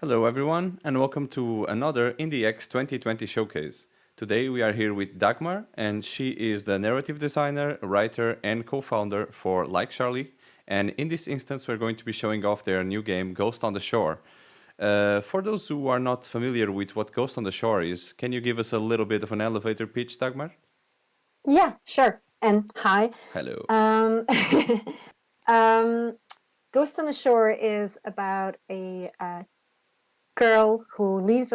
Hello, everyone, and welcome to another IndieX 2020 showcase. Today, we are here with Dagmar, and she is the narrative designer, writer, and co founder for Like Charlie. And in this instance, we're going to be showing off their new game, Ghost on the Shore. For those who are not familiar with what Ghost on the Shore is, can you give us a little bit of an elevator pitch, Dagmar? Yeah, sure. And hi. Hello. Um, um, Ghost on the Shore is about a girl who leaves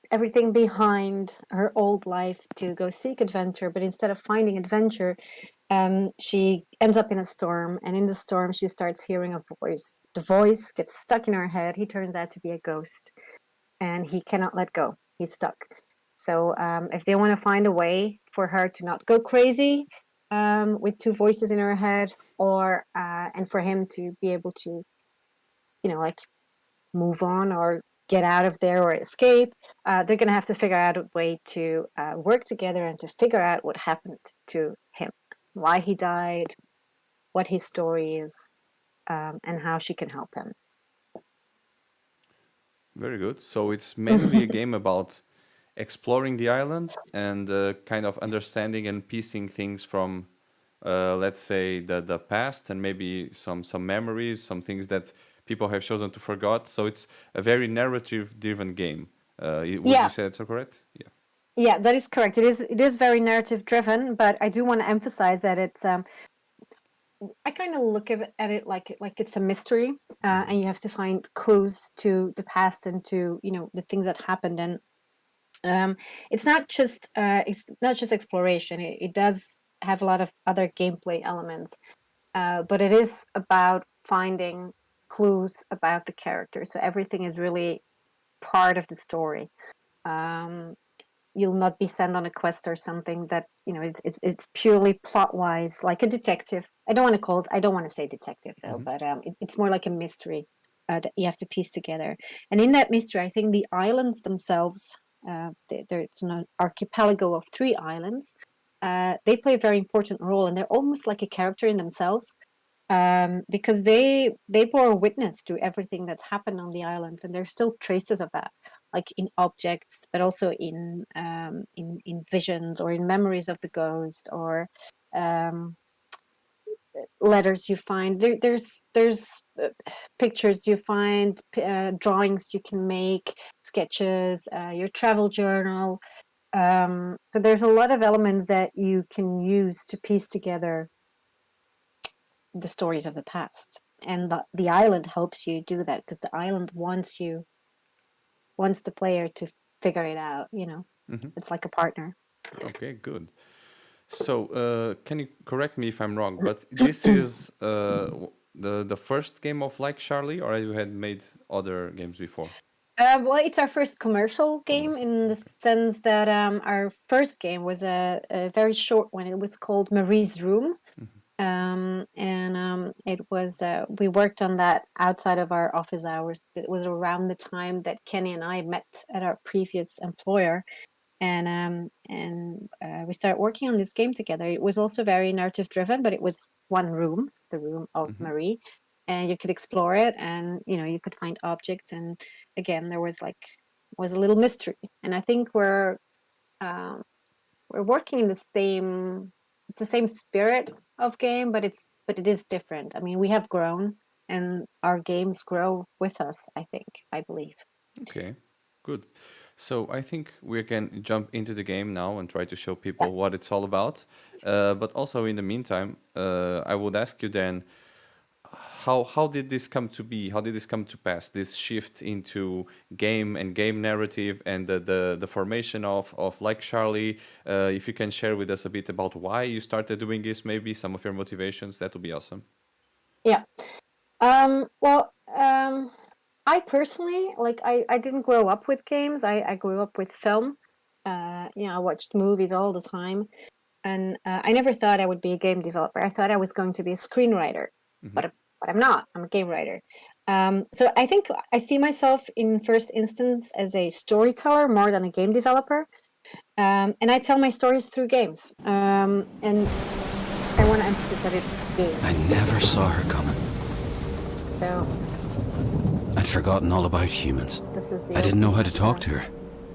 everything behind, her old life, to go seek adventure. But instead of finding adventure, she ends up in a storm. And in the storm, she starts hearing a voice. The voice gets stuck in her head. He turns out to be a ghost, and he cannot let go. He's stuck. So if they want to find a way for her to not go crazy with two voices in her head, or and for him to be able to, like move on or get out of there or escape, they're going to have to figure out a way to work together and to figure out what happened to him, why he died, what his story is, and how she can help him. Very good. So it's mainly a game about exploring the island and kind of understanding and piecing things from, let's say, the past and maybe some memories, some things that people have chosen to forget. So it's a very narrative-driven game. Would you Yeah, say that's so correct? Yeah. yeah, that is correct. It is very narrative driven, but I do want to emphasize that it's I kind of look at it like it's a mystery, and you have to find clues to the past and to the things that happened. And um, it's not just exploration. It does have a lot of other gameplay elements, but it is about finding clues about the character. So everything is really part of the story. Um, you'll not be sent on a quest or something that it's purely plot wise, like a detective. I don't want to say detective though, Hmm. but it's more like a mystery that you have to piece together. And in that mystery, I think the islands themselves, it's an archipelago of 3 islands. They play a very important role, and they're almost like a character in themselves, because they bore witness to everything that's happened on the islands, and there's still traces of that, like in objects, but also in visions or in memories of the ghost, or um, letters you find. There's pictures you find, drawings you can make, sketches, your travel journal. So there's a lot of elements that you can use to piece together the stories of the past, and the island helps you do that, because the island wants the player to figure it out. Hmm. It's like a partner. Okay, good. So, can you correct me if I'm wrong, but this is the first game of Like Charlie, or you had made other games before? Well, it's our first commercial game, Commercial. in the Okay. sense that our first game was a very short one. It was called Marie's Room. Hmm. And it was we worked on that outside of our office hours. It was around the time that Kenny and I met at our previous employer, and we started working on this game together. It was also very narrative driven, but it was one room, the room of Hmm. Marie, and you could explore it, and you could find objects, and again there was a little mystery. And I think um, we're working in the same it's the same spirit of game, but it is different. I mean, we have grown, and our games grow with us, I believe. Okay, good. So I think we can jump into the game now and try to show Yeah. people what it's all about. But also in the meantime, I would ask you then, how did this come to be? How did this come to pass? This shift into game and game narrative and the formation of Like Charlie. If you can share with us a bit about why you started doing this, maybe some of your motivations, that would be awesome. Yeah. Well, I personally, like, I didn't grow up with games. I grew up with film. I watched movies all the time, and I never thought I would be a game developer. I thought I was going to be a screenwriter, Hmm. but I'm not. I'm a game writer. So I think I see myself in first instance as a storyteller more than a game developer, and I tell my stories through games. And I want to emphasize that it's I games. never saw her coming. So forgotten all about humans. This is the I didn't know how to opening, talk to her.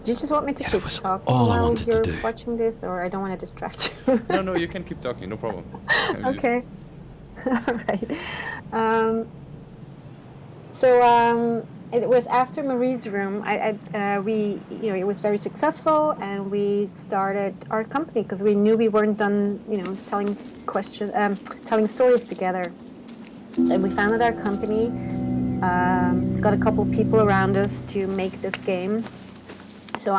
Do you just want me to Yeah, keep that was talking all I while wanted to you're do. watching this, or I don't want to distract you? No, you can keep talking, no problem. Okay. All right. It was after Marie's room. We, it was very successful, and we started our company because we knew we weren't done, telling stories together. And we founded our company. Got a couple people around us to make this game. So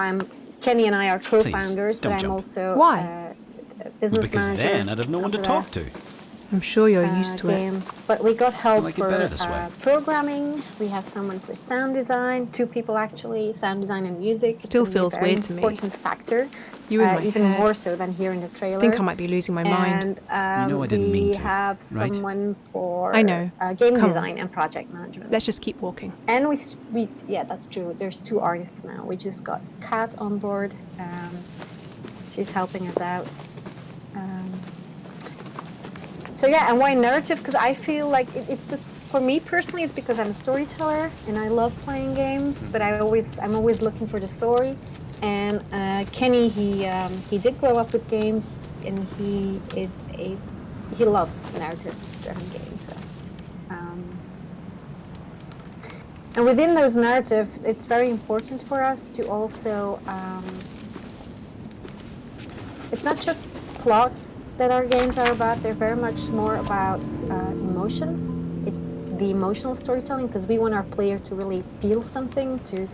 Kenny and I are co-founders, but don't I'm jump. also Why? a business Because manager. then I'd have no one to of the, talk to. I'm sure you're used to it. game. But we got help like it for better this way. programming. We have someone for sound design, 2 people actually, sound design and music. It's Still gonna be a feels very weird to me. important factor, You in my even head. more so than here in the trailer. I think I might be losing my mind. And I didn't mean we to, have right? someone for I know. game Come on. design and project management. Let's just keep walking. And yeah, that's true. There's 2 artists now. We just got Kat on board. She's helping us out. So yeah, and why narrative? Because I feel like it's just, for me personally, it's because I'm a storyteller and I love playing games, but I'm always looking for the story. And Kenny, he did grow up with games, and he loves narrative-driven games. So. And within those narratives, it's very important for us to also, it's not just plot that our games are about. They're very much more about emotions. It's the emotional storytelling, because we want our player to really feel something, to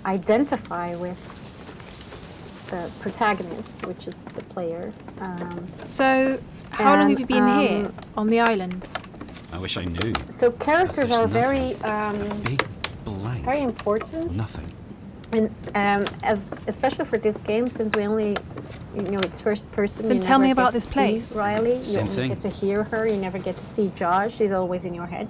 identify with the protagonist, which is the player. So, how long have you been here on the islands? I wish I knew. So characters But are there's very Big blank. very important. Nothing. And especially for this game, since we only, it's first person. Then you tell never me get about to this see place. Riley, you Same only thing. get to hear her. You never get to see Josh. He's always in your head.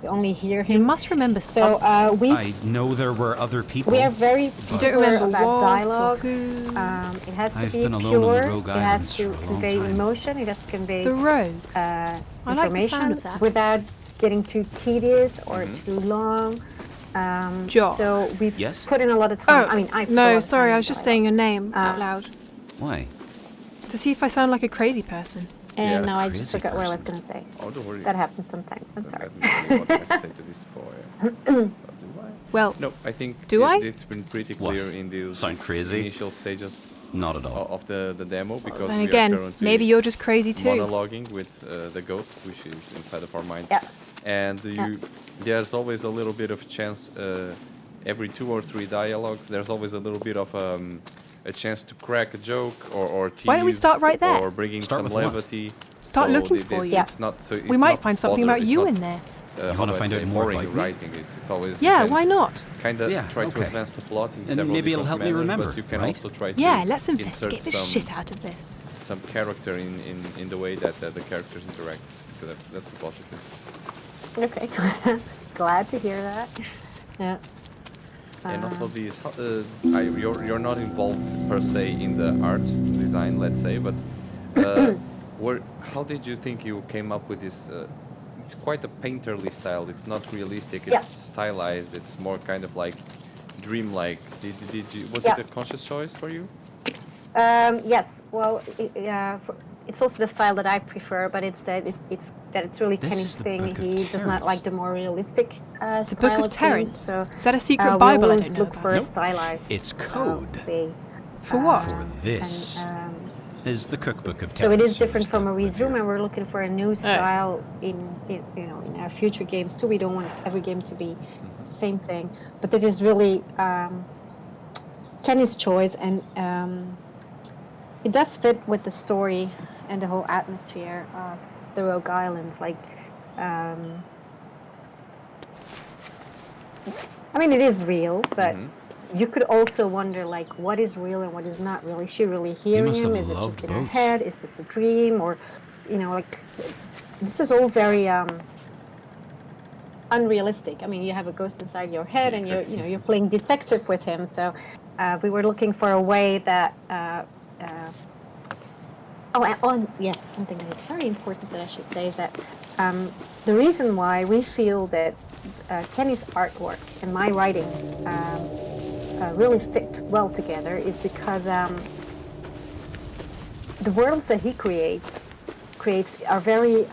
You only hear You him. must remember So something. I know there were other people. we are very You don't particular remember about what dialogue. or who? It has to I've be been alone on pure. the Rogue It has Islands to for a long convey time. emotion. It has to convey The rogues. information I like the sound of that. without getting too tedious or too long. Josh. So we Yes? put in a lot of time. Oh, I mean, I put a lot no, of sorry, time I in was just dialogue. saying your name out loud. Why? To see if I sound like a crazy person. And Yeah. now I just Crazy forgot what I was person. going to say. Oh, don't worry. That happens sometimes. I'm sorry. Let me see what I say to this boy. Do I? Well, No, I think Do I? it's been pretty What? clear in these Sound crazy? initial stages Not at all. of the demo, because then we again, are currently maybe you're just crazy too. monologuing with the ghost, which is inside of our mind. Yeah. And there's always a little bit of chance, every 2 or 3 dialogues, there's always a little bit of a chance to crack a joke or tease. Why don't we start right there? Or bringing Start some with what? levity. Start So looking the- for it's, you. It's not, so We it's might not find something bother- about it's you not, in there. You wanna find out more boring about me? writing. It's always Yeah, why not? Kind of Yeah, try to okay. advance the plot in And several maybe it'll different help me manners, remember, but you can right? also try to Yeah, let's insert investigate the some, shit out of this. some character in the way that the characters interact. So that's a positive. Okay. Glad to hear that. Yeah. And also these, you're not involved per se in the art design, let's say, but how did you think you came up with this? It's quite a painterly style. It's not realistic. It's Yeah. stylized. It's more kind of like dreamlike. Was Yeah. it a conscious choice for you? Yes. Well, it's also the style that I prefer, but it's really This Kenny's is the thing. Book of He does not Terrence. like the more realistic The style Book of games, Terrence. So Is that a secret we Bible I always don't know look about? for a Nope. stylized It's code. way. For what? For this And, is the cookbook of so it Terrence is different series from that Marie's live Room, here. and we're looking for a new style in our future games too. We don't want every game to be the same thing, but it is really Kenny's choice, and it does fit with the story and the whole atmosphere of the Rogue Islands. Like, I mean, it is real, but you could also wonder, like, what is real and what is not real. Is she really hearing must him? have Is it just loved in her boats. head? Is this a dream? Or, like, this is all very unrealistic. I mean, you have a ghost inside your head, and you're playing detective with him. So we were looking for a way that. Yes, something that is very important that I should say is that the reason why we feel that Kenny's artwork and my writing really fit well together is because the worlds that he creates are very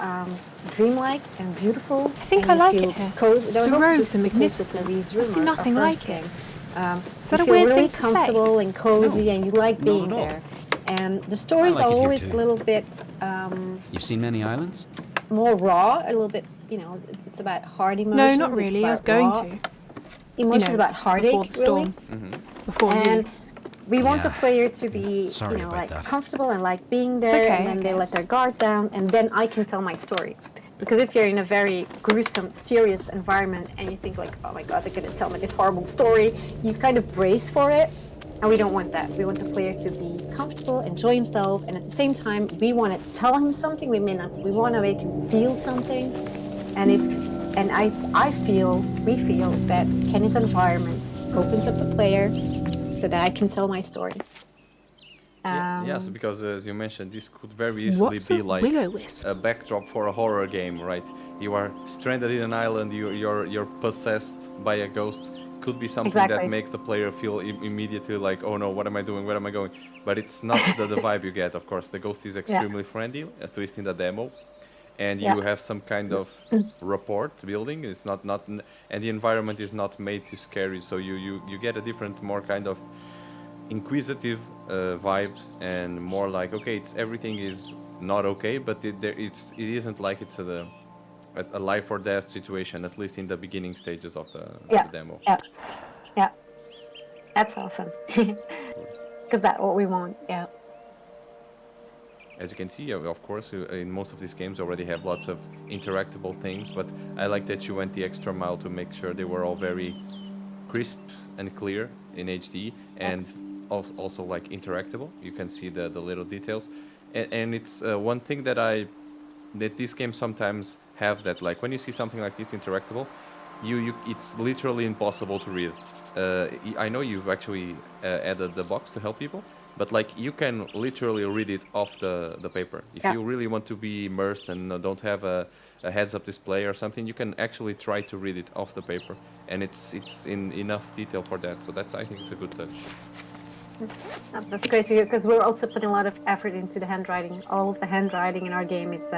dreamlike and beautiful. I think and I you like feel it here. cozy. That was The also robes are the case with magnificent. Marie's I've room, seen our nothing first like it. game. Is that you a feel weird really thing to say? comfortable and cozy, and you like Not being at all. there. And the stories like are it here always too. a little bit You've seen many islands? more raw, a little bit, it's about hard No, emotions. not It's really. I was about going raw to. emotions, about heartache, before the storm. really. Before And you. we want the Yeah. player to be, Sorry about like that. comfortable and like being It's there, okay, and I then they let guess. their guard down, and then I can tell my story. Because if you're in a very gruesome, serious environment, and you think like, oh my god, they're gonna tell me this horrible story, you kind of brace for it, and we don't want that. We want the player to be comfortable, enjoy himself, and at the same time, we want to tell him something. We want to make him feel something, we feel that Kenny's environment opens up the player so that I can tell my story. Yes, because as you mentioned, this could very easily What's be a like will-o-wisp? a backdrop for a horror game, right? You are stranded in an island, you're possessed by a ghost. Could be something that Exactly. makes the player feel immediately like, oh no, what am I doing? Where am I going? But it's not the vibe you get, of course. The ghost is extremely friendly, at least in the demo, and you have some kind of rapport building. It's not, and the environment is not made to scare you, so you get a different, more kind of inquisitive vibe, and more like, okay, everything is not okay, but it isn't like it's a life or death situation, at least in the beginning stages of the demo. Yeah. That's awesome. Because that's what we want. Yeah. As you can see, of course, in most of these games already have lots of interactable things, but I like that you went the extra mile to make sure they were all very crisp and clear in HD, and also like interactable. You can see the little details, and it's one thing that these games sometimes have, that like when you see something like this interactable, it's literally impossible to read. I know you've actually added the box to help people, but like you can literally read it off the paper. If you really want to be immersed and don't have a heads-up display or something, you can actually try to read it off the paper, and it's in enough detail for that. So that's, I think, it's a good touch. That's great to hear, because we're also putting a lot of effort into the handwriting. All of the handwriting in our game is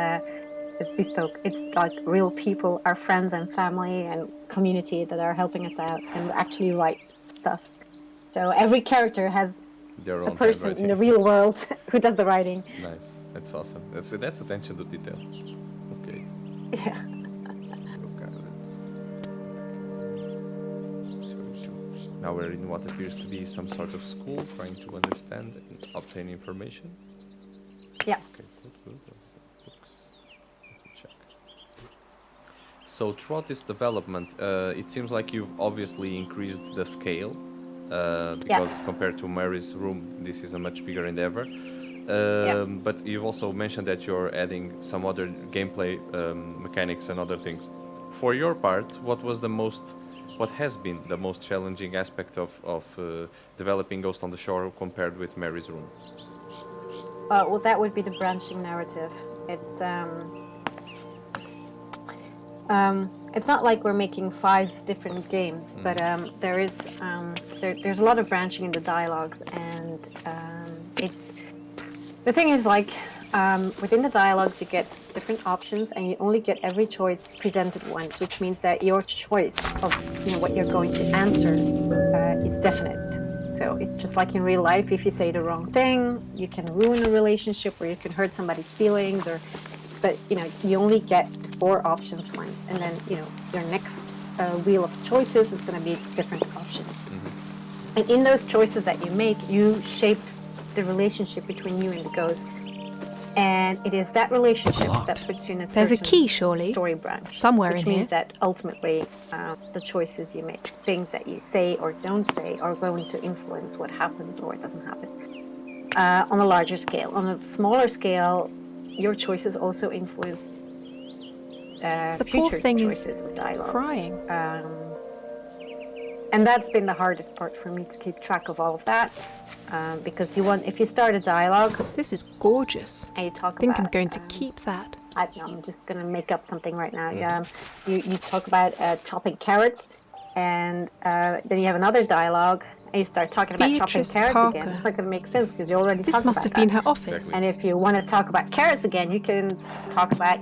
bespoke. It's like real people, our friends and family and community that are helping us out and actually write stuff. So every character has Their a own person in handwriting. the real world who does the writing. Nice, that's awesome. That's attention to detail. Okay. Yeah. Okay, now we're in what appears to be some sort of school, trying to understand and obtain information. Yeah. Okay, good. Books. Let me check. So throughout this development, it seems like you've obviously increased the scale, because compared to Mary's room, this is a much bigger endeavor. But you've also mentioned that you're adding some other gameplay mechanics and other things. For your part, what has been the most challenging aspect of developing Ghost on the Shore compared with Mary's room? Well, that would be the branching narrative. It's not like we're making 5 different games, but there's a lot of branching in the dialogues, and the thing is, like, within the dialogues you get different options, and you only get every choice presented once, which means that your choice of what you're going to answer is definite. So it's just like in real life, if you say the wrong thing, you can ruin a relationship, or you can hurt somebody's feelings, but you only get 4 options once, and then your next wheel of choices is going to be different options. Mm-hmm. And in those choices that you make, you shape the relationship between you and the ghost, and it is that relationship that puts you in a There's a key, surely, story branch somewhere which in means here. that ultimately the choices you make, things that you say or don't say, are going to influence what happens or what doesn't happen on a larger scale. On a smaller scale, your choices also influence The poor future thing choices is of dialogue. crying. And that's been the hardest part for me, to keep track of all of that, because if you start a dialogue This is gorgeous. and you talk I think I'm about going to keep that. I don't know, I'm just gonna make up something right now. You talk about chopping carrots, and then you have another dialogue, and you start talking about Beatrice chopping carrots again. Parker. It's not gonna make sense because you already This talked must about have been that. her office. Exactly. And if you want to talk about carrots again, you can talk about,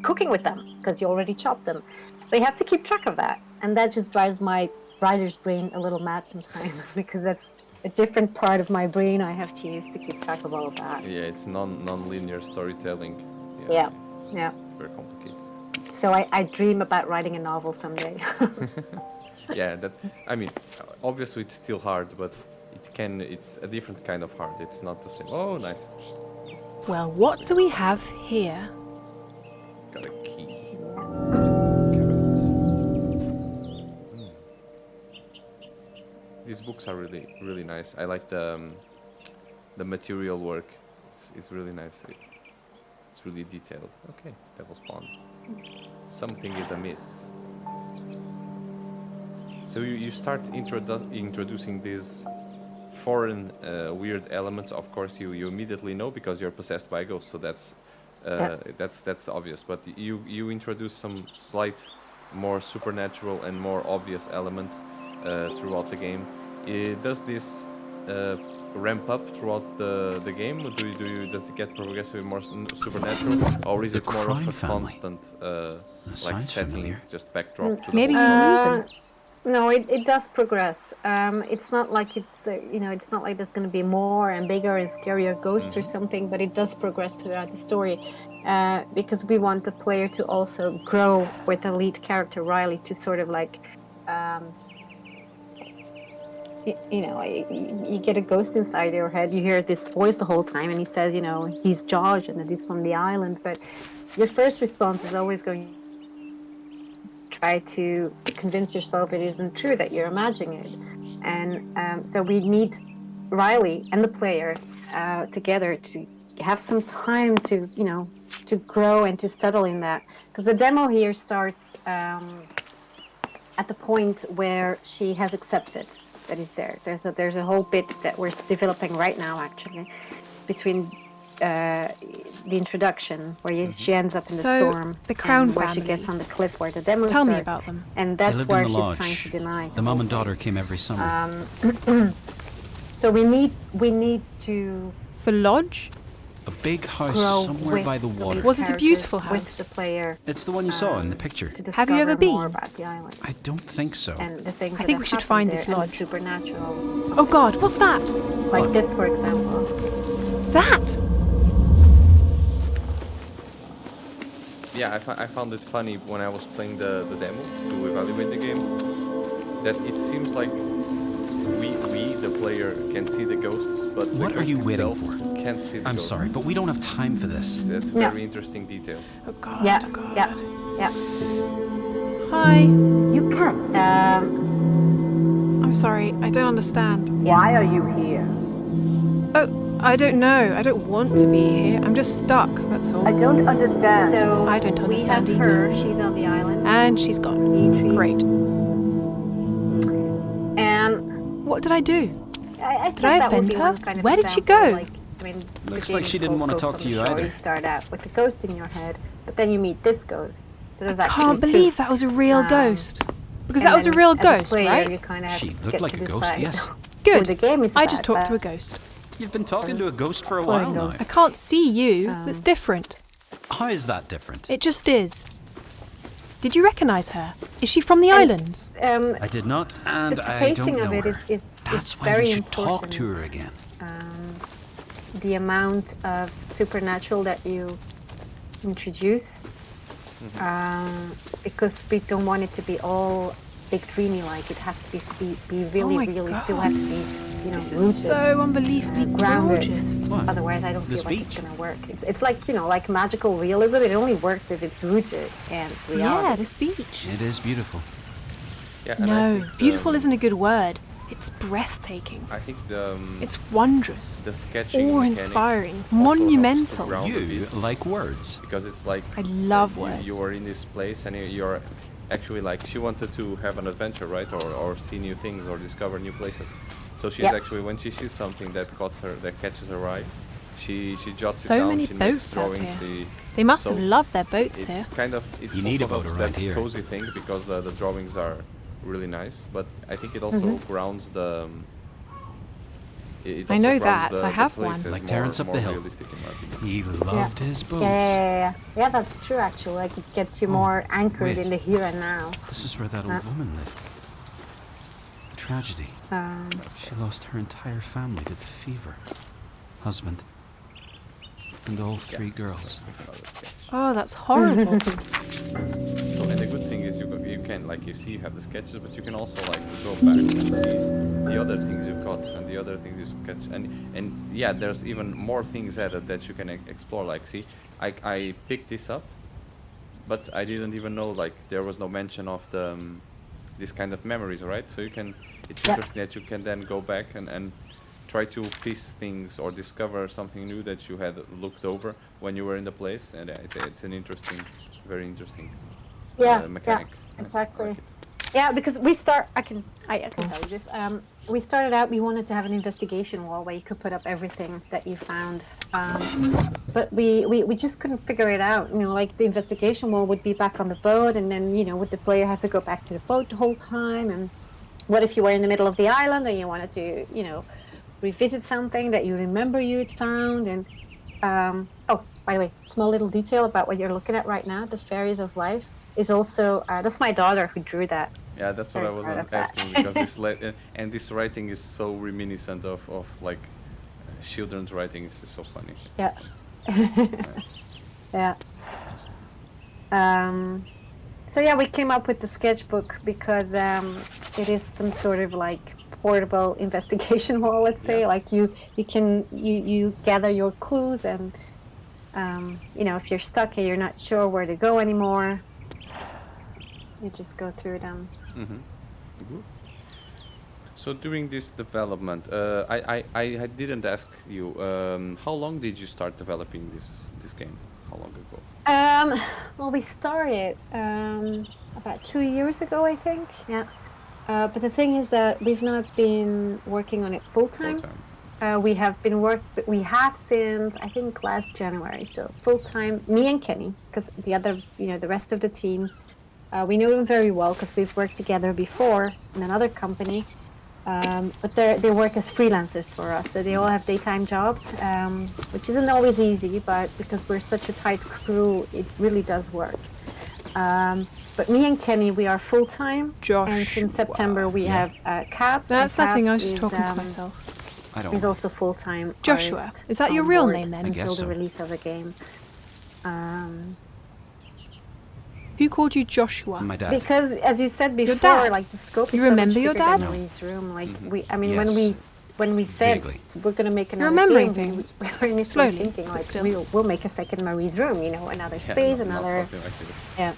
cooking with them because you already chopped them. But you have to keep track of that. And that just drives my writer's brain a little mad sometimes because that's a different part of my brain I have to use to keep track of all of that. Yeah, it's non-linear storytelling. Yeah. Yeah. Very complicated. So I dream about writing a novel someday. Yeah, I mean, obviously it's still hard, but it's a different kind of hard. It's not the same. Oh, nice. Well, what do we have here? Got a key. These books are really, really nice. I like the material work. It's really nice. It's really detailed. Okay, Devil's Pond. Something is amiss. So you start introducing these foreign weird elements. Of course, you immediately know because you're possessed by a ghost. So that's obvious. But you introduce some slight, more supernatural and more obvious elements throughout the game. Does this ramp up throughout the game? Does it get progressively more supernatural, or is The it more of crime a family. constant Sounds setting, familiar. just backdrop to the Maybe whole you story? knew them. No, it does progress. It's not like it's not like there's going to be more and bigger and scarier ghosts or something, but it does progress throughout the story because we want the player to also grow with the lead character Riley to sort of like, you get a ghost inside your head. You hear this voice the whole time, and he says, he's George and that he's from the island. But your first response is always going try to convince yourself it isn't true, that you're imagining it. And so we need Riley and the player together to have some time to grow and to settle in that, because the demo here starts at the point where she has accepted that he's there. There's a whole bit that we're developing right now, actually, between the introduction where she ends up in the So, storm, the Crown and where she family. gets on the cliff where the demo Tell me starts. about them. And They that's lived where in the she's lodge. trying to deny The mom and daughter came every summer. So we need to Oh, The lodge? a big house grow somewhere with by the water. Was it a beautiful with house? the player It's the one you saw in the picture. to Have you discover ever more been? about the island I don't think so. and the things I that think have we should happened find there this and the lodge. supernatural, Oh God, what's that? like What? this, for example. That! Yeah, I found it funny when I was playing the demo to evaluate the game that it seems like we the player can see the ghosts, but the What are ghost you waiting itself for? can't see the I'm ghosts. sorry, but we don't have time for this. That's a No. very interesting detail. Oh God, Yeah, oh God. yeah. Hi. You can. I'm sorry, I don't understand. Why are you here? Oh, I don't know. I don't want to be here. I'm just stuck, that's all. don't understand. So I don't understand we have either. her. She's on the island. And she's gone. Beatrice. Great. And What did I do? I Did I thought that would offend be her? one kind of Where did she example, go? like, the Looks game like she is didn't called wanna Ghost talk on to the you Shore. either. You start out with the ghost in your head, but then you meet this ghost. So there's I actually can't two. believe that was a real ghost. Because And that was a then real as ghost, player, right? You kind of She have to looked get like to a ghost, decide yes. who Good. the game is I just about, talked to a but- ghost. You've been talking to a ghost for a Well, while now. ghost. I can't see you. That's different. How is that different? It just is. Did you recognise her? Is she from the islands? I did not, and the I pacing don't of know it her. is That's why very we should talk important. to her again. The amount of supernatural that you introduce, because we don't want it to be all big dreamy like. It has to be really my real. You God. still have to be This rooted, is so unbelievably grounded. gorgeous. What? Otherwise, I don't This feel like it's beach? gonna work. It's like like magical realism. It only works if it's rooted in reality. Yeah, this beach. It is beautiful. Yeah, and I No, think beautiful isn't a good word. It's breathtaking. I think It's wondrous. the sketching mechanic awe-inspiring, also helps to monumental. ground a You bit, like words. because it's like I love words. you are in this place and you're actually like she wanted to have an adventure, right, or see new things or discover new places. So she's Yep. actually, when she sees something that catches her eye, She jots So it down. many She makes boats out drawings. here. They must have So loved their boats it's here. kind of it's You need also a boat helps around that here. cozy thing because the drawings are really nice. But I think it also grounds the. It I also know grounds that. the I have places one. Like Terrence up more the hill. realistic in my opinion. He loved his boats. Yeah, that's true actually. Like it gets you more anchored wait. in the here and now. This is where that old woman lived. The tragedy. She lost her entire family to the fever. Husband. And all three girls. Oh, that's horrible. So, and the good thing is you can, like, you see you have the sketches, but you can also like go back and see the other things you've got and the other things you sketch, and yeah, there's even more things added that you can explore. Like, see, I picked this up, but I didn't even know like there was no mention of the this kind of memories, right? So you can, it's interesting that you can then go back and try to piece things or discover something new that you had looked over when you were in the place, and it's an interesting, very interesting mechanic. Nice. Exactly. I like it. Yeah, because I can tell you this. We started out, we wanted to have an investigation wall where you could put up everything that you found, but we just couldn't figure it out. You know, like the investigation wall would be back on the boat, and then would the player have to go back to the boat the whole time? And what if you were in the middle of the island and you wanted to revisit something that you remember you'd found? And oh, by the way, small little detail about what you're looking at right now, the fairies of life, is also that's my daughter who drew that. Yeah, that's what I was asking because this and this writing is so reminiscent of like children's writing. It's just so funny. It's Yeah. nice. Yeah. So yeah, we came up with the sketchbook because it is some sort of like portable investigation wall. Let's say, like you gather your clues, and if you're stuck and you're not sure where to go anymore, you just go through them. Mm-hmm. Good. So during this development, I didn't ask you how long did you start developing this game? How long ago? Well, we started about 2 years ago, I think. Yeah. But the thing is that we've not been working on it full time. We have since I think last January. So full time, me and Kenny, because the rest of the team, we know them very well because we've worked together before in another company. But they work as freelancers for us, so they all have daytime jobs, which isn't always easy, but because we're such a tight crew, it really does work. But me and Kenny, we are full-time, and since September we have Cabs. That's nothing, I was just talking to myself. He's also full-time Joshua. artist Is that your on real board name then? until the so. release of the game. Who called you Joshua? My dad. Because, as you said before, dad? like the scope You is remember so much your bigger than dad? Marie's room. Like Yes. when we said Vaguely. we're going to make You're another remembering game, things. we were initially Slowly, thinking but like still. we'll make a second Marie's room, another Yeah, space, not another something like this. yeah.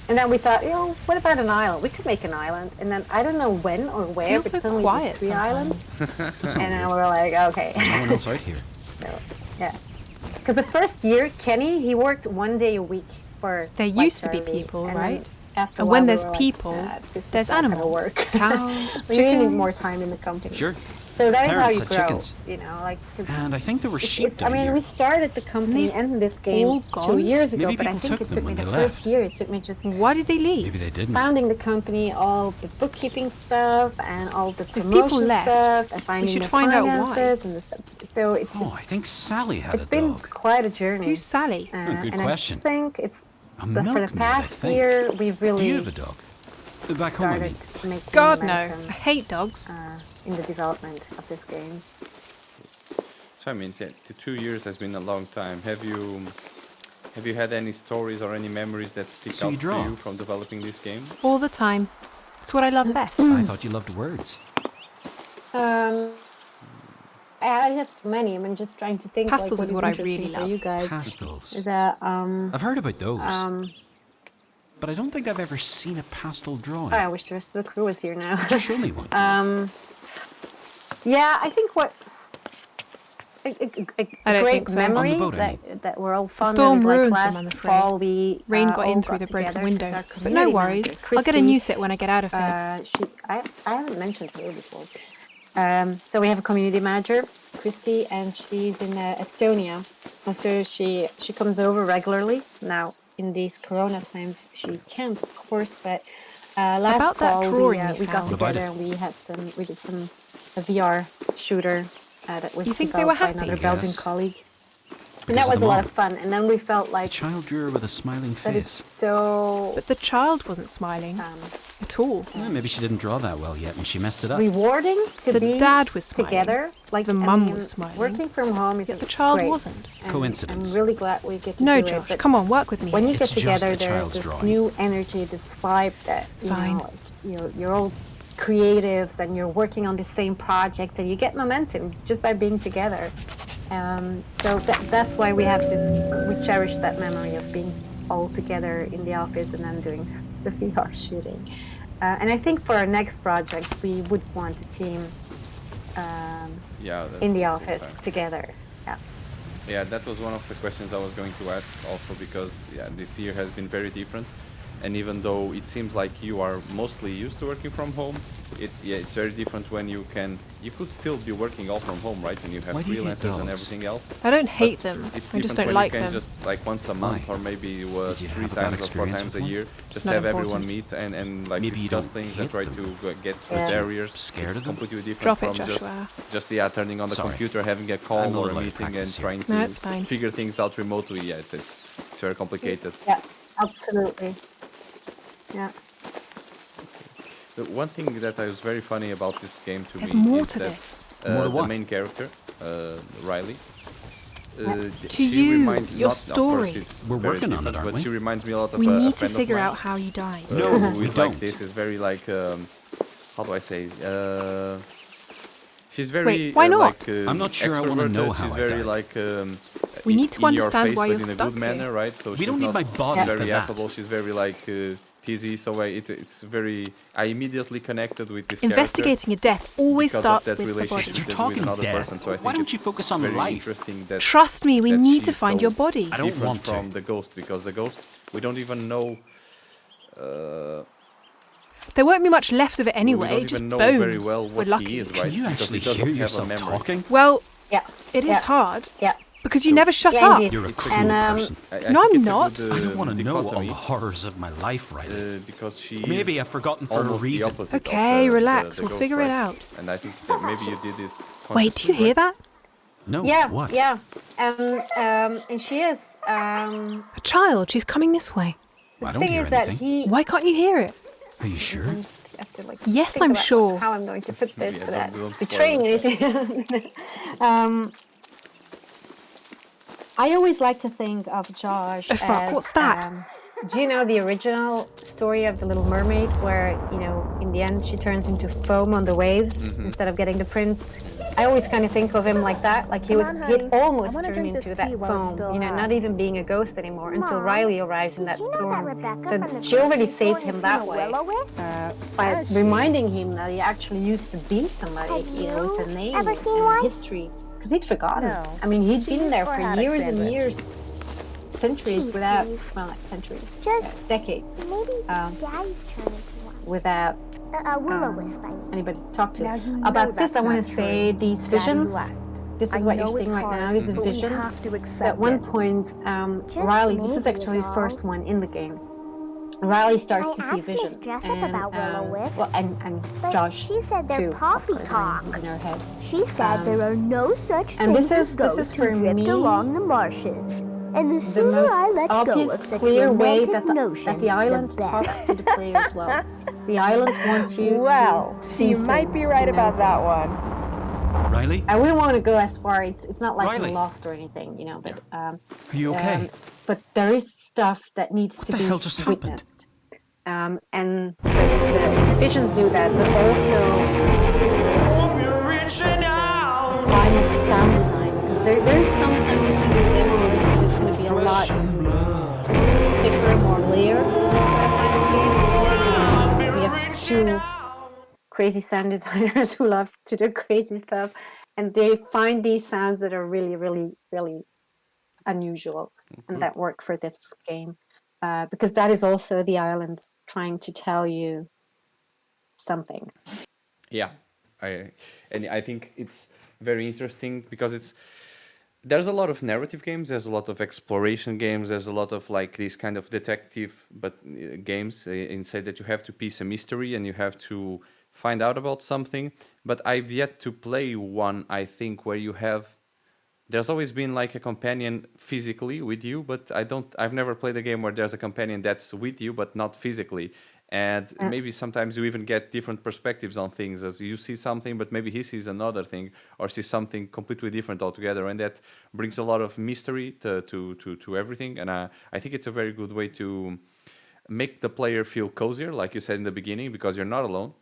And then we thought, what about an island? We could make an island. And then I don't know when or where, Feels but so suddenly quiet there's 3 islands. sometimes. And then we're like, okay. There's no one else out here. So, yeah. Because the first year, Kenny, he worked 1 day a week for There like used to be Charlie. people, And then right? after a And while when we there's were like, people, this is there's not gonna animals. work. Cows, We really need more chickens. time in the company. Sure. So that is how Parents you had grow, chickens. 'cause And I think there were sheep it's, I down mean, here. we started the company They've and this game all 2 gone? years ago, Maybe but I people think took it them took me when the they first left. year. It took me just Why did they leave? Maybe they didn't. founding the company, all the bookkeeping stuff and all the people promotion left, stuff and finding should the find out why. finances and the stuff. So Oh, I think Sally had it's a been dog. quite a journey. Who's Sally? Good and question. I think it's A but for the milkmaid, I past think. year we've Do you really have a dog? Back home, I started mean. making God, no. momentum, I hate dogs. in the development of this game. So I mean, 2 years has been a long time. Have you had any stories or any memories that stick So you out to draw? you from developing this game? All the time. It's what I love best. I thought you loved words. I have so many. I'm just trying to think Pastels like is what what I is interesting really for love. you guys. Pastels. That I've heard about those. But I don't think I've ever seen a pastel drawing. I wish the rest of the crew was here now. Just show me one. Yeah, I think what a I don't great think so. memory On the boat, I that we're all fond storm of is like ruined them, last I'm afraid. fall we Rain got all in through the broken together, window. 'cause our But no community worries. manager, I'll get a Christy, new set when I get out of here. I haven't mentioned her before. So we have a community manager, Christy, and she's in Estonia. And so she comes over regularly. Now, in these Corona times, she can't, of course, but last About that fall drawing you we got found. together and we did a VR shooter that was You think they were developed by happy? another Belgian Yes. colleague. Because And that of was the a lot mom. of fun. And then we felt The like child drew her with a smiling that it's face. so But the child wasn't smiling at all. Maybe she didn't draw that well yet and she messed it up. rewarding to The be dad was smiling. together. Like The mum was smiling. Working from home is Yet the child great. wasn't. And Coincidence. I'm really glad we get to No, do Josh, it. But come on, work with me. when you It's get just together, the there's child's this drawing. new energy, this vibe that Fine. you're all creatives and you're working on the same project, and you get momentum just by being together. So that's why we cherish that memory of being all together in the office and then doing the VR shooting. And I think for our next project, we would want a team in the office together. Yeah. Yeah, that was one of the questions I was going to ask also, because this year has been very different. And even though it seems like you are mostly used to working from home, it's very different when you could still be working all from home, right? And you have Why do you hate freelancers and dogs? everything else. I don't hate But them. it's I just different don't when like you can them. just like once a month Why? or maybe Did you 3 have a bad times or 4 experience times a with year, It's just not have everyone important. meet and like Maybe you discuss don't things and hate try them. to get through Yeah. barriers. Scared It's of them? completely different Drop it, from Joshua. just turning on the Sorry. computer, having a I'm call a or a little out of meeting and practice here. trying to No, it's fine. figure things out remotely. Yeah, it's very complicated. Yeah, absolutely. Yeah. The one thing that was very funny about this game to There's me more is to that this. More to the what? main character, Riley. To she you, reminds your not, Of course, story. it's We're very working on it, different, aren't but we? she reminds me a lot of We a need to friend of figure mine, out how you died. No, who we is like don't. this. Is very like how do I say? She's very Wait, why not? like I'm not sure I wanna extroverted. know how She's I very died. like We need to in your understand face, why but you're in a stuck good manner, here. right? So We she's don't need not my body she's for very that. affable. She's very like teasy. So it's very. I immediately connected with this Investigating a death always because starts of that with the body. relationship You're with talking another death. person. So I think Why don't it's you focus on very life? interesting that Trust me, we that need to she's find so your body. I don't different want to. from the ghost, because the ghost we don't even know. There won't be much left of it We anyway, don't just even know bones. very well We're what lucky. he is, Can right? you Because actually he doesn't hear have a yourself memory. talking? Well, Yeah. it is Yeah. hard Yeah. because you So- never shut Yeah, up. indeed. You're a cool And, person. I No, think I'm it's a not. good, I don't want to know all dichotomy, the horrors of my life, Riley. because she Maybe is I've forgotten for a almost the reason. opposite of Okay, the relax. the We'll ghost, figure it right? out. And I think that maybe you did this. Wait, do you hear that? No, Yeah. what? Yeah. And she is. A child. She's coming this way. The I don't thing hear is that anything. Why can't you hear it? Are you sure? I have to, like, Yes, think I'm about sure. how I'm going to put this Yeah, without don't spoil betraying it. anything. I always like to think of Josh Oh, fuck, as, what's that? Do you know the original story of the Little Mermaid, where in the end she turns into foam on the waves instead of getting the prince? I always kind of think of him like that, like he'd almost turned into that foam, not even being a ghost anymore until Riley arrives in that storm. So she already saved him that way by reminding him that he actually used to be somebody, with a name and a history, because he'd forgotten. No. I mean, he'd been there Or for had years and Alexandra. years, centuries without, well, not centuries, decades, Maybe Daddy's turn into one. without A will-o-wisp, I mean. anybody to talk to. Now, you know About this, that's I want not to say true. these Daddy visions. left. This I is what know you're seeing it's right now hard, is a but we vision. have to So accept at one it. point, Just Riley, this is maybe actually the is first all. one in the game. Riley starts I to see asked Miss visions, Jessup and about Will-o-wisp, well, and but Josh she said they're too. Of poppy course, talk. he's in her head. She said there are no such And things this as is ghosts for who drift me along the marshes. And the The sooner most I let go obvious, of such clear way romantic that the notions, island the better. talks to the player as well. The island wants you Well, to see you might be things, right to know about that things. one. Riley? I wouldn't want to go as far. It's not like Riley. you're lost or anything, but Are you okay? but there is stuff that needs to the be hell just happened? witnessed. And so the visions do that, but also the final sound design, because there's some sound design in the demo that's going to be a lot thicker, more layered. We have two crazy sound designers who love to do crazy stuff, and they find these sounds that are really, really, really unusual and that work for this game. Because that is also the islands trying to tell you something. Yeah, I think it's very interesting because there's a lot of narrative games, there's a lot of exploration games, there's a lot of like these kind of detective but games inside that you have to piece a mystery and you have to find out about something. But I've yet to play one, I think, where you have there's always been like a companion physically with you, but I've never played a game where there's a companion that's with you but not physically. And maybe sometimes you even get different perspectives on things, as you see something but maybe he sees another thing or sees something completely different altogether, and that brings a lot of mystery to everything. And I think it's a very good way to make the player feel cozier, like you said in the beginning, because you're not alone.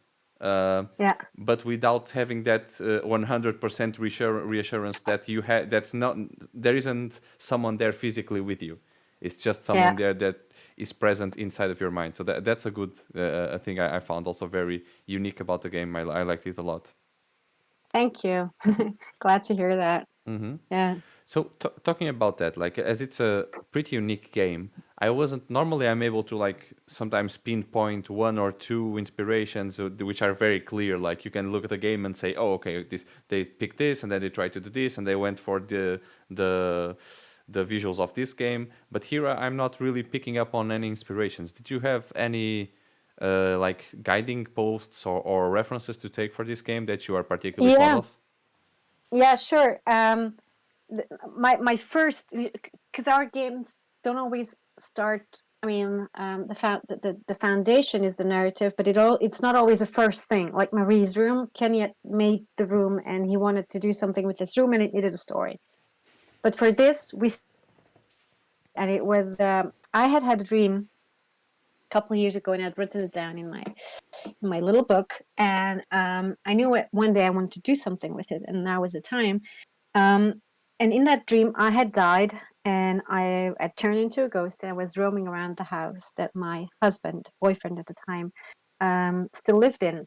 Yeah. But without having that 100% reassurance that that's not, there isn't someone there physically with you. It's just someone there that is present inside of your mind. So that's a good thing I found also very unique about the game. I liked it a lot. Thank you. Glad to hear that. Yeah. So talking about that, like as it's a pretty unique game, I'm able to like sometimes pinpoint one or two inspirations which are very clear. Like you can look at the game and say, oh, okay, they picked this and then they tried to do this and they went for the visuals of this game. But here I'm not really picking up on any inspirations. Did you have any like guiding posts or references to take for this game that you are particularly fond of? Yeah, sure. My first, because our games don't always start. I mean, the foundation is the narrative, but it's not always the first thing. Like Marie's room, Kenny had made the room, and he wanted to do something with this room, and it needed a story. But for this, and it was I had a dream a couple of years ago, and I'd written it down in my little book, and I knew one day I wanted to do something with it, and now was the time. And in that dream, I had died, and I had turned into a ghost, and I was roaming around the house that my boyfriend at the time, still lived in.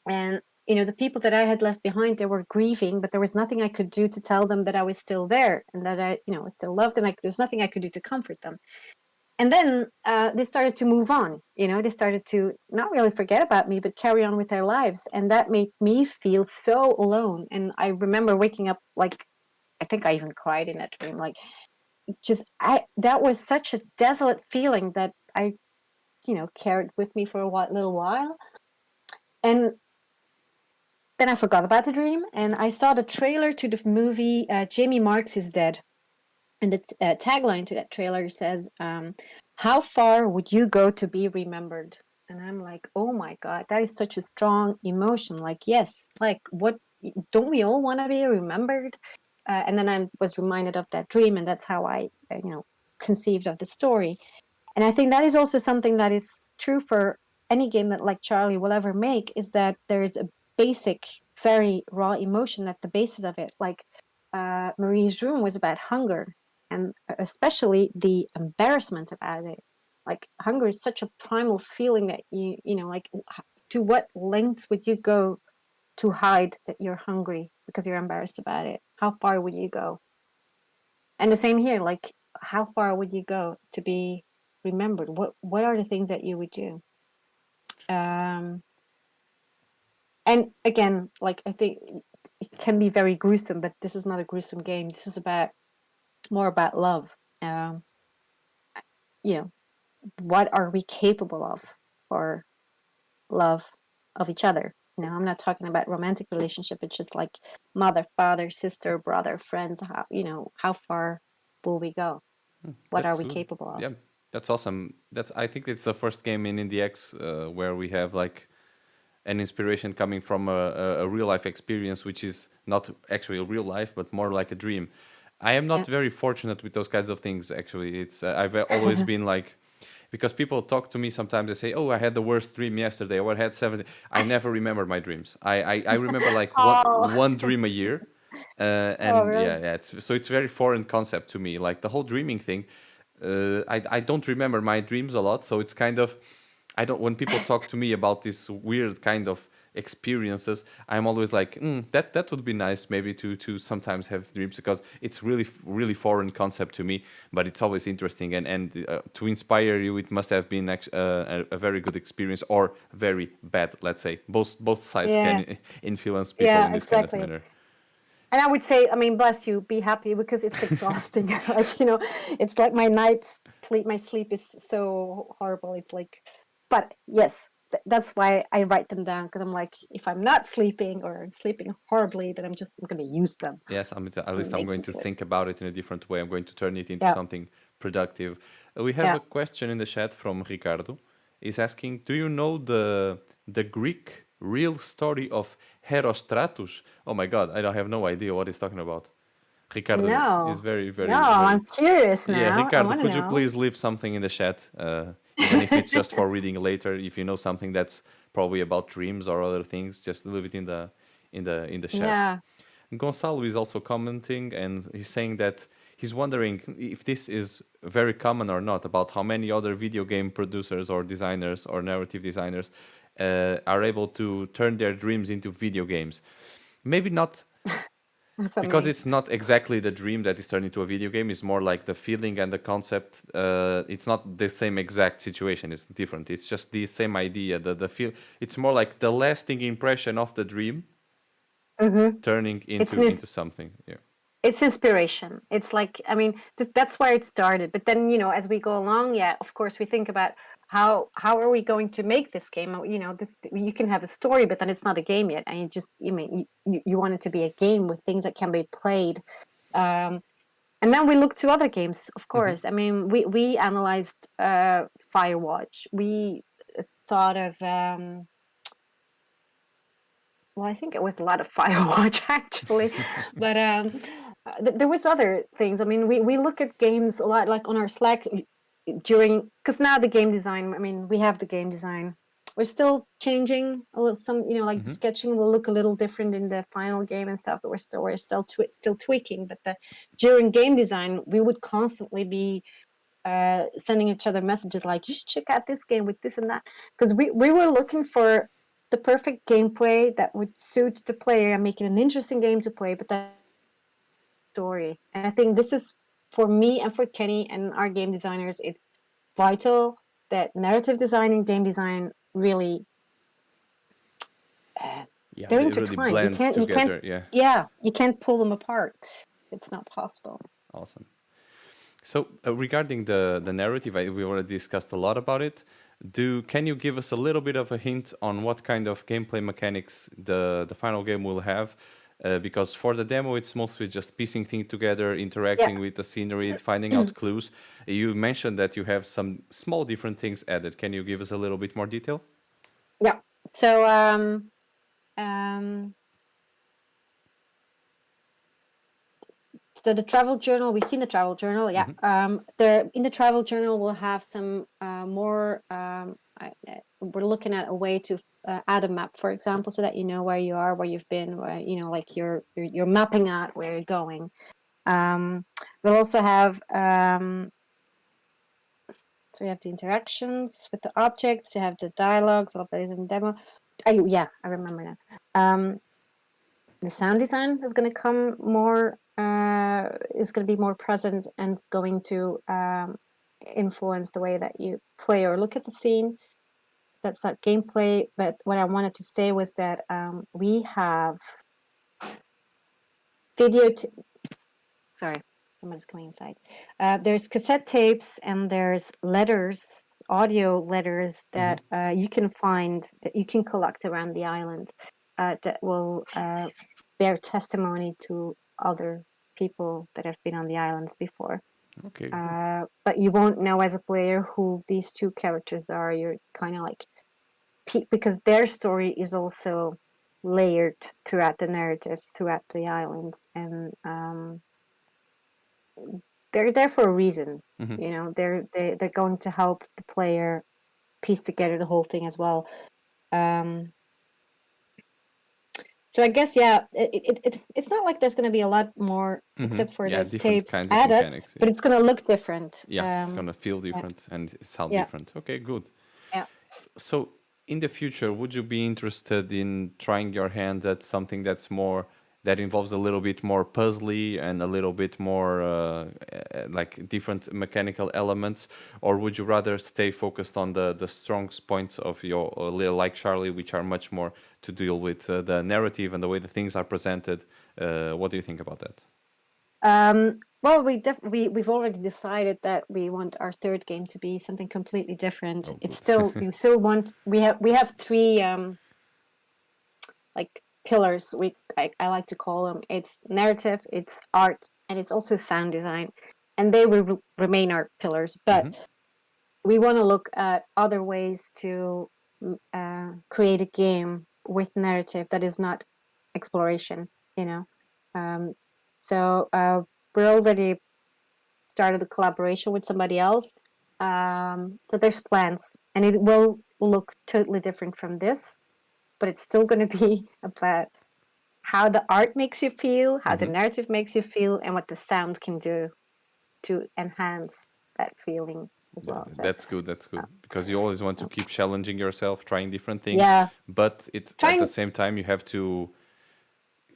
And the people that I had left behind, they were grieving, but there was nothing I could do to tell them that I was still there and that I still loved them. There's nothing I could do to comfort them. And then they started to move on. They started to not really forget about me, but carry on with their lives. And that made me feel so alone. And I remember waking up, like, I think I even cried in that dream. Like, that was such a desolate feeling that I, carried with me for a little while. And then I forgot about the dream. And I saw the trailer to the movie Jamie Marks is Dead. And the tagline to that trailer says, how far would you go to be remembered? And I'm like, oh my God, that is such a strong emotion. Like, yes, like what, don't we all want to be remembered? And then I was reminded of that dream, and that's how I, conceived of the story. And I think that is also something that is true for any game that like Charlie will ever make, is that there's a basic, very raw emotion at the basis of it. Like Marie's room was about hunger, and especially the embarrassment about it. Like hunger is such a primal feeling that like to what lengths would you go to hide that you're hungry because you're embarrassed about it? How far would you go? And the same here, like how far would you go to be remembered? What are the things that you would do? And again, like I think it can be very gruesome, but this is not a gruesome game. This is more about love. What are we capable of for love of each other? I'm not talking about romantic relationship. It's just like mother, father, sister, brother, friends. How far will we go? What are we capable of? Yeah, that's awesome. I think it's the first game in Indie X where we have like an inspiration coming from a real life experience, which is not actually a real life, but more like a dream. I am not very fortunate with those kinds of things. Actually, I've always been like, because people talk to me sometimes, they say, "Oh, I had the worst dream yesterday," or "I had 70." I never remember my dreams. I remember like one dream a year, and really? yeah. It's very foreign concept to me. Like the whole dreaming thing, I don't remember my dreams a lot. So it's kind of, I don't. When people talk to me about this weird kind of experiences, I'm always like, that would be nice maybe to sometimes have dreams, because it's really foreign concept to me, but it's always interesting, and to inspire you, it must have been a very good experience or very bad, let's say. Both sides can influence people in this kind of manner. And I would say, I mean, bless you, be happy, because it's exhausting. Like, you know, it's like my sleep is so horrible. It's like, but yes, that's why I write them down, because I'm like, if I'm not sleeping or sleeping horribly, then I'm going to use them. Yes, at least and I'm make going them to good. think about it in a different way. I'm going to turn it into Yeah, something productive. We have yeah. a question in the chat from Ricardo. He's asking, do you know the Greek real story of Herostratus? Oh my God, I have no idea what he's talking about. Ricardo is No, very, no, very, very... I'm curious Yeah, now. I Ricardo, want to could you know. please leave something in the chat, even if it's just for reading later? If you know something that's probably about dreams or other things, just leave it in the chat. Yeah. Gonçalo is also commenting, and he's saying that he's wondering if this is very common or not, about how many other video game producers or designers or narrative designers are able to turn their dreams into video games. Maybe not, That's because amazing. it's not exactly the dream that is turned into a video game. It's more like the feeling and the concept. It's not the same exact situation. It's different. It's just the same idea. The feel. It's more like the lasting impression of the dream turning It's into something. Yeah. it's inspiration. It's like, I mean, that's where it started. But then, you know, as we go along, yeah, of course, we think about how are we going to make this game? You know, this, you can have a story, but then it's not a game yet, and you want it to be a game with things that can be played. And then we look to other games, of course. I mean, we analyzed Firewatch. We thought of well, I think it was a lot of Firewatch actually, but there was other things. I mean, we look at games a lot, like on our Slack during, because now the game design. I mean, we have the game design. We're still changing a little. Some, you know, like the sketching will look a little different in the final game and stuff. But we're still tweaking. But during game design, we would constantly be sending each other messages like, you should check out this game with this and that, because we were looking for the perfect gameplay that would suit the player and make it an interesting game to play, but that story. And I think this is, for me and for Kenny and our game designers, it's vital that narrative design and game design really Yeah, they're they really intertwined. blend together. Yeah, Yeah, you can't pull them apart. It's not possible. awesome. So regarding the narrative, we already discussed a lot about it. Can you give us a little bit of a hint on what kind of gameplay mechanics the final game will have? Because for the demo, it's mostly just piecing things together, interacting with the scenery, finding out clues. You mentioned that you have some small different things added. Can you give us a little bit more detail? Yeah. So um so the travel journal, we've seen the travel journal, yeah. In the travel journal, we'll have some more. We're looking at a way to add a map, for example, so that you know where you are, where you've been, where, you know, like you're mapping out where you're going. We'll also have so you have the interactions with the objects, you have the dialogues, I'll put it in the demo. Yeah, I remember now. The sound design is going to come more, is going to be more present, and it's going to influence the way that you play or look at the scene. That's not gameplay, but what I wanted to say was that we have video. Sorry, someone's coming inside. There's cassette tapes and there's letters, audio letters that you can find, that you can collect around the island, that will bear testimony to other people that have been on the islands before. Okay. But you won't know as a player who these two characters are. You're kind of like, because their story is also layered throughout the narrative, throughout the islands, and they're there for a reason. You know, they're going to help the player piece together the whole thing as well. So I guess, yeah, it's not like there's going to be a lot more, except for Yeah, those different tapes kinds of added, mechanics. but Yeah, it's going to look different. yeah, it's gonna feel different and sound different. Okay, good. Yeah. So in the future, would you be interested in trying your hand at something that's more that involves a little bit more puzzly and a little bit more like different mechanical elements, or would you rather stay focused on the strong points of your like Charlie, which are much more to deal with the narrative and the way the things are presented? What do you think about that? Well, we've already decided that we want our third game to be something completely different. Oh, It's good. still want we have three like pillars. I like to call them. It's narrative, it's art, and it's also sound design, and they will remain our pillars. But we want to look at other ways to create a game with narrative that is not exploration. You know, so we're already started a collaboration with somebody else. So there's plans, and it will look totally different from this, but it's still going to be about how the art makes you feel, how the narrative makes you feel, and what the sound can do to enhance that feeling as well. So, That's good. That's good because you always want to keep challenging yourself, trying different things. yeah, But it's at the same time you have to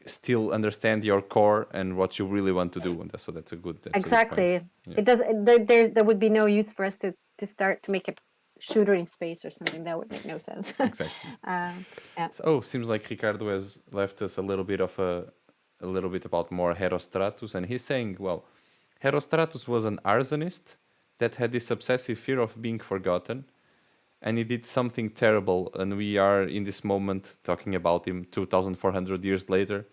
still understand your core and what you really want to do. And so that's a good. That's exactly. A good point. It does. There would be no use for us to start to make a shooter in space or something. That would make no sense. Exactly. Yeah. So, seems like Ricardo has left us a little bit of a little bit about more Herostratus, and he's saying, well, Herostratus was an arsonist that had this obsessive fear of being forgotten, and he did something terrible. And we are in this moment talking about him 2,400 years later.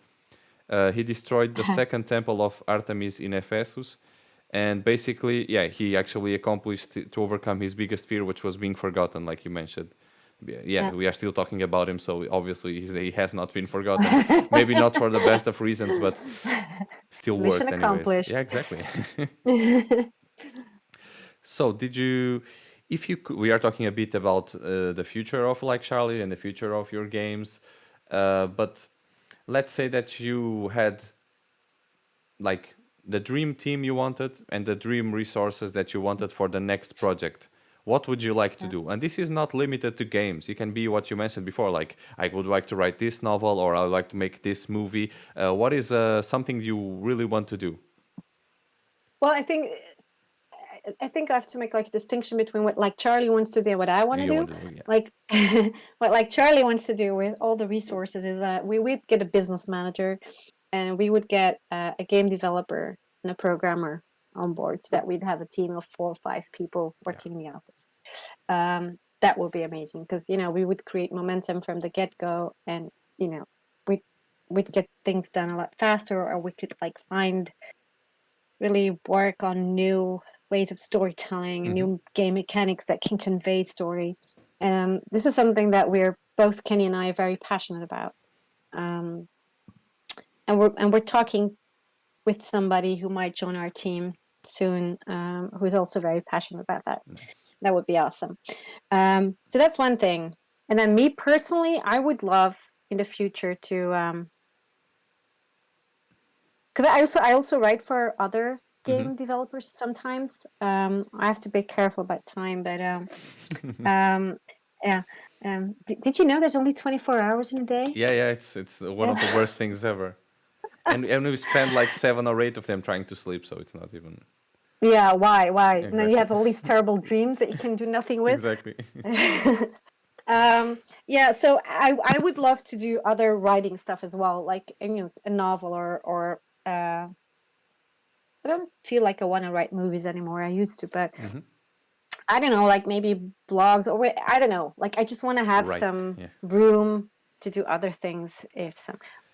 He destroyed the second temple of Artemis in Ephesus, and basically, yeah, he actually accomplished to overcome his biggest fear, which was being forgotten, like you mentioned. Yeah, we are still talking about him, so obviously he has not been forgotten. Maybe not for the best of reasons, but still Mission worked anyways. accomplished. Yeah, exactly. So, did you, if you could, we are talking a bit about the future of Like Charlie and the future of your games, but let's say that you had like the dream team you wanted and the dream resources that you wanted for the next project. What would you like to do? And this is not limited to games. It can be what you mentioned before, like I would like to write this novel or I would like to make this movie. What is something you really want to do? Well, I think I have to make like a distinction between what like Charlie wants to do and what I want to You do. want to do, yeah. Like what like Charlie wants to do with all the resources is that we would get a business manager, and we would get a game developer and a programmer on board, so that we'd have a team of 4 or 5 people working in the office. That would be amazing because we would create momentum from the get-go, and we we'd get things done a lot faster, or we could like really work on new ways of storytelling and new game mechanics that can convey story. This is something that we're both Kenny and I are very passionate about. And we're talking with somebody who might join our team soon, who's also very passionate about that. Nice. That would be awesome. So that's one thing. And then me personally, I would love in the future to, because I also write for other game developers sometimes. I have to be careful about time, but yeah. Did you know there's only 24 hours in a day? Yeah, it's one of the worst things ever. And we spend like 7 or 8 of them trying to sleep, so it's not even. Yeah, why? Exactly. And then you have all these terrible dreams that you can do nothing with. Exactly. Yeah, so I would love to do other writing stuff as well, like a novel or I don't feel like I want to write movies anymore. I used to, but I don't know, like maybe blogs, or I don't know. Like I just want to have some room to do other things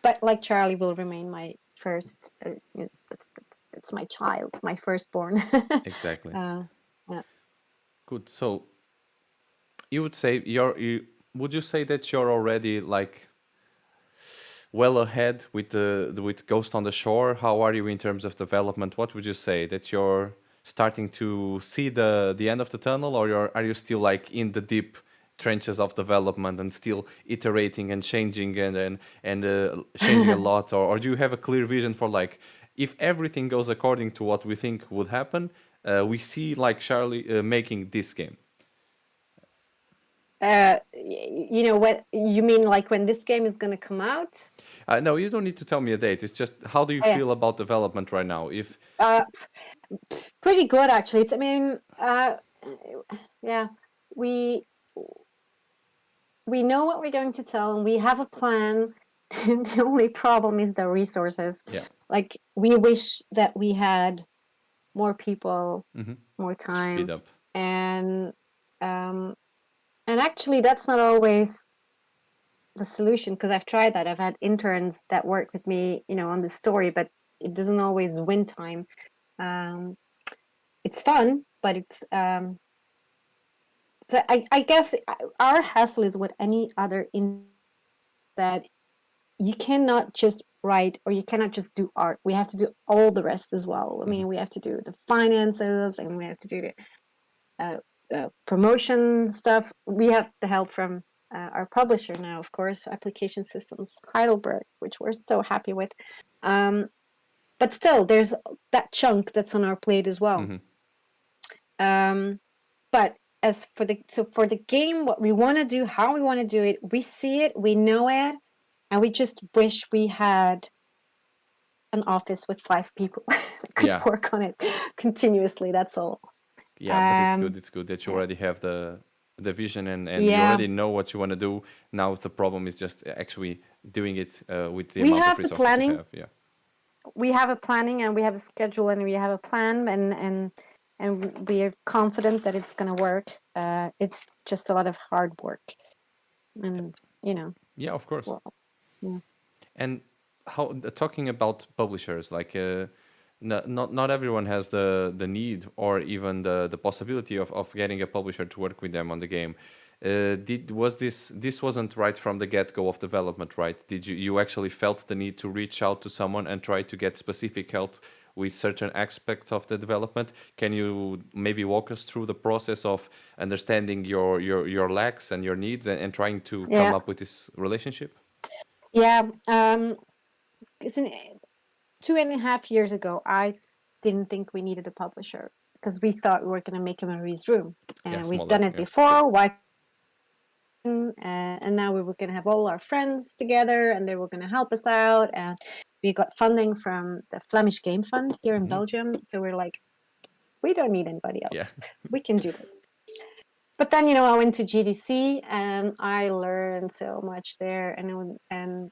but like Charlie will remain my first. It's my child, my firstborn. Exactly. Yeah. Good. So you would say would you say that you're already like well ahead with with Ghost on the Shore? How are you in terms of development? What would you say that you're starting to see the end of the tunnel, or are you still like in the deep trenches of development and still iterating and changing and changing a lot, or do you have a clear vision for like if everything goes according to what we think would happen, we see like Charlie making this game? You know what you mean, like when this game is going to come out? No, you don't need to tell me a date. It's just how do you Oh, yeah. feel about development right now? If Uh, Pretty good, actually. It's, I mean, yeah, we we know what we're going to tell, and we have a plan. The only problem is the resources. yeah, Like, we wish that we had more people, more time, speed up. and um, and actually, that's not always the solution, because I've tried that. I've had interns that work with me, you know, on the story, but it doesn't always win time. Um, it's fun, but it's so I guess our hassle is what any other in that you cannot just write or you cannot just do art. We have to do all the rest as well. I mean, we have to do the finances and we have to do the promotion stuff. We have the help from our publisher now, of course, Application Systems Heidelberg, which we're so happy with. But still, there's that chunk that's on our plate as well. But as for the game, what we want to do, how we want to do it, we see it, we know it, and we just wish we had an office with 5 people that could Yeah. work on it continuously. That's all. Yeah, but it's good. It's good that you already have the vision and you Yeah. already know what you want to do. Now the problem is just actually doing it with the We amount have of the resources planning. you have. Yeah. We have a planning and we have a schedule and we have a plan, and we are confident that it's going to work. It's just a lot of hard work, and you know, Yeah, of course. well, yeah. And how talking about publishers, like not everyone has the need or even the possibility of getting a publisher to work with them on the game. This wasn't right from the get-go of development, right? Did you actually felt the need to reach out to someone and try to get specific help with certain aspects of the development? Can you maybe walk us through the process of understanding your lacks and your needs and trying to come Yeah. up with this relationship? Yeah. It's 2.5 years ago, I didn't think we needed a publisher because we thought we were going to make a Marie's Room, and Yeah, we've smaller. done it Yeah. before. Why? And now we were going to have all our friends together, and they were going to help us out. And we got funding from the Flemish Game Fund here in Belgium. So we're like, we don't need anybody else. Yeah. We can do this. But then, you know, I went to GDC and I learned so much there, and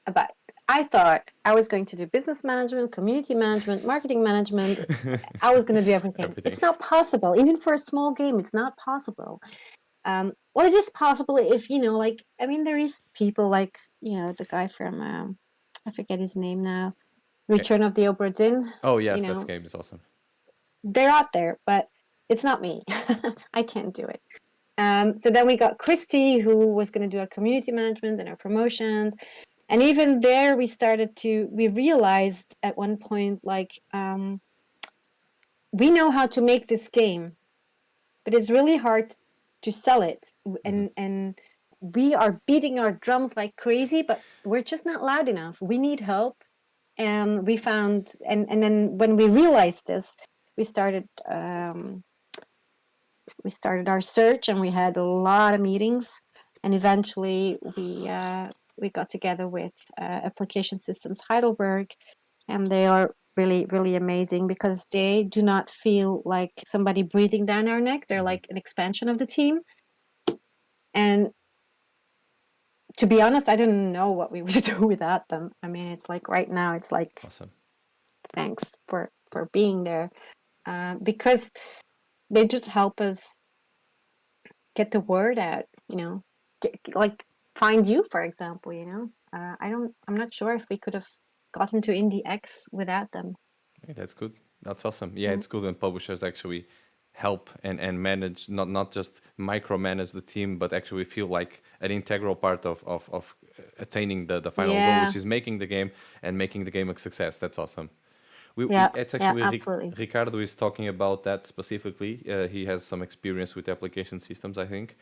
about. I thought I was going to do business management, community management, marketing management. I was going to do everything. Everything. It's not possible. Even for a small game, it's not possible. Well, it is possible if, you know, like, I mean, there is people like, you know, the guy from, I forget his name now, Return of the Obra Dinn. Oh yes, you know, that game is awesome. They're out there, but it's not me. I can't do it. So then we got Christy, who was going to do our community management and our promotions. And even there, we realized at one point, like, we know how to make this game, but it's really hard to sell it. And we are beating our drums like crazy, but we're just not loud enough. We need help. And we found, and then when we realized this, we started our search, and we had a lot of meetings, and eventually we got together with Application Systems Heidelberg, and they are really, really amazing because they do not feel like somebody breathing down our neck. They're like an expansion of the team. And to be honest, I didn't know what we would do without them. I mean, it's like right now, it's like, Awesome. thanks for being there, because they just help us get the word out, you know, like find you, for example, you know. I'm not sure if we could have gotten to Indie X without them. Yeah, that's good. That's awesome. Yeah, it's good when publishers actually help and manage, not just micromanage the team, but actually feel like an integral part of attaining the final goal, which is making the game and making the game a success. That's awesome. It's actually absolutely. Ricardo is talking about that specifically. He has some experience with application systems, I think.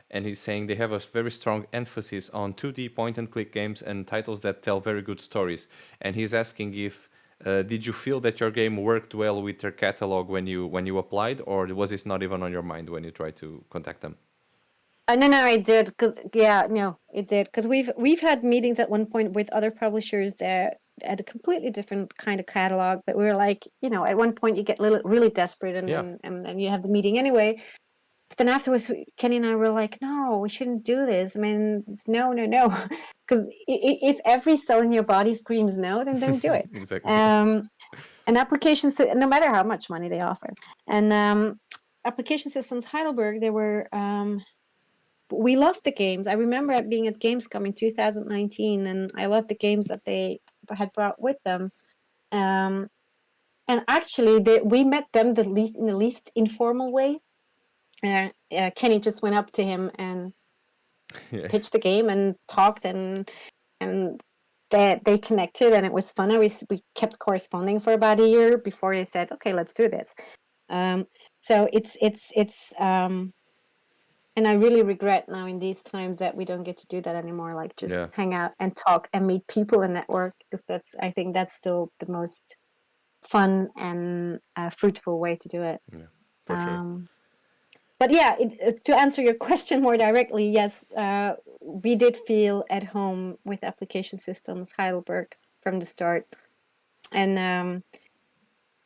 And he's saying they have a very strong emphasis on 2D point-and-click games and titles that tell very good stories. And he's asking if did you feel that your game worked well with their catalog when you applied, or was this not even on your mind when you tried to contact them? No, I did because it did because we've had meetings at one point with other publishers at a completely different kind of catalog, but we were like, at one point you get really desperate, and Yeah. then you have the meeting anyway. But then afterwards, Kenny and I were like, no, we shouldn't do this. I mean, no, because if every cell in your body screams no, then don't do it. Exactly. And applications, no matter how much money they offer, and application systems Heidelberg, they were. We loved the games. I remember being at Gamescom in 2019, and I loved the games that they had brought with them. And actually, we met them in the least informal way. Kenny just went up to him and Yeah. pitched the game and talked, and they connected, and it was fun. And we kept corresponding for about a year before they said, "Okay, let's do this." So it's and I really regret now in these times that we don't get to do that anymore. Like just Yeah. hang out and talk and meet people and network, because I think that's still the most fun and fruitful way to do it. Yeah, for sure. But yeah, to answer your question more directly, yes, we did feel at home with application systems Heidelberg from the start, and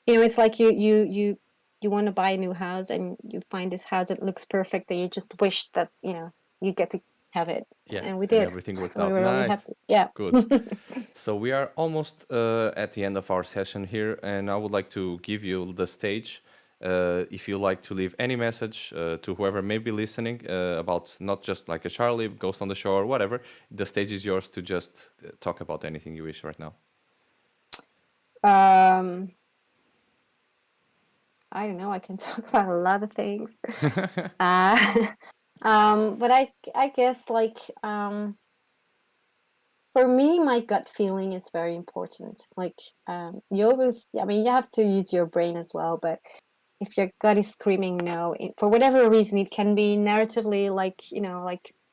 it's like you want to buy a new house and you find this house that looks perfect and you just wish that you get to have it. Yeah, and we did. everything worked So out. we were really Nice. happy. Yeah. Good. So we are almost at the end of our session here, and I would like to give you the stage. If you like to leave any message to whoever may be listening about not just like a Charlie, Ghost on the Shore, whatever, the stage is yours to just talk about anything you wish right now. I don't know. I can talk about a lot of things. But I guess for me, my gut feeling is very important. Like I mean, you have to use your brain as well, but if your gut is screaming no, for whatever reason, it can be narratively like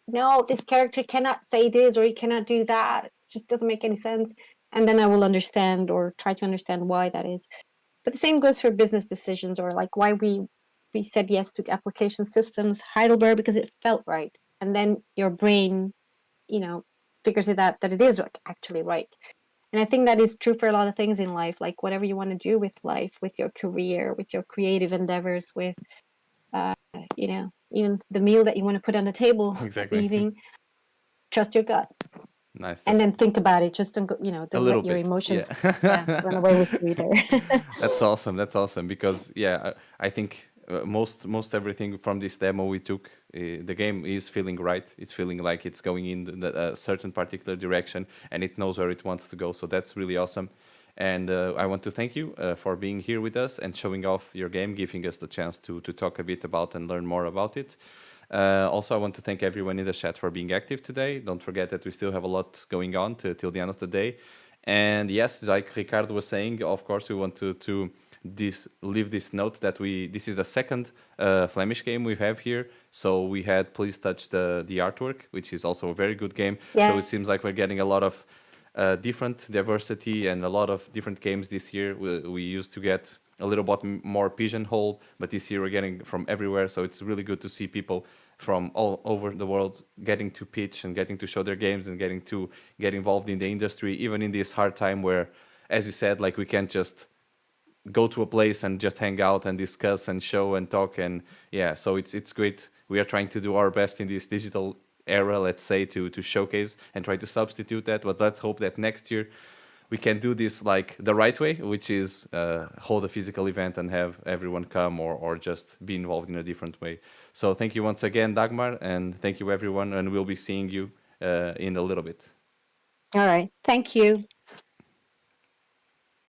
no, this character cannot say this or he cannot do that. It just doesn't make any sense. And then I will understand or try to understand why that is. But the same goes for business decisions, or like why we said yes to application systems Heidelberg, because it felt right. And then your brain, figures it out that it is actually right. And I think that is true for a lot of things in life, like whatever you want to do with life, with your career, with your creative endeavors, with, even the meal that you want to put on the table that Exactly. evening, trust your gut. Nice. And then think about it. Just don't go, a don't little let your bit. emotions Yeah. run away with you there. That's awesome. That's awesome because I think most everything from this demo we took, the game is feeling right. It's feeling like it's going in a certain particular direction and it knows where it wants to go. So that's really awesome. And I want to thank you for being here with us and showing off your game, giving us the chance to talk a bit about and learn more about it. Also, I want to thank everyone in the chat for being active today. Don't forget that we still have a lot going on till the end of the day. And yes, like Ricardo was saying, of course, we want to leave this note that this is the second Flemish game we have here. So we had Please Touch the artwork, which is also a very good game. Yeah. So it seems like we're getting a lot of different diversity and a lot of different games this year. We used to get a little bit more pigeonhole, but this year we're getting from everywhere. So it's really good to see people from all over the world getting to pitch and getting to show their games and getting to get involved in the industry, even in this hard time where, as you said, like we can't just go to a place and just hang out and discuss and show and talk. And yeah, so it's great. We are trying to do our best in this digital era, let's say, to showcase and try to substitute that. But let's hope that next year we can do this like the right way, which is hold a physical event and have everyone come or just be involved in a different way. So thank you once again, Dagmar, and thank you everyone, and we'll be seeing you in a little bit. All right. Thank you.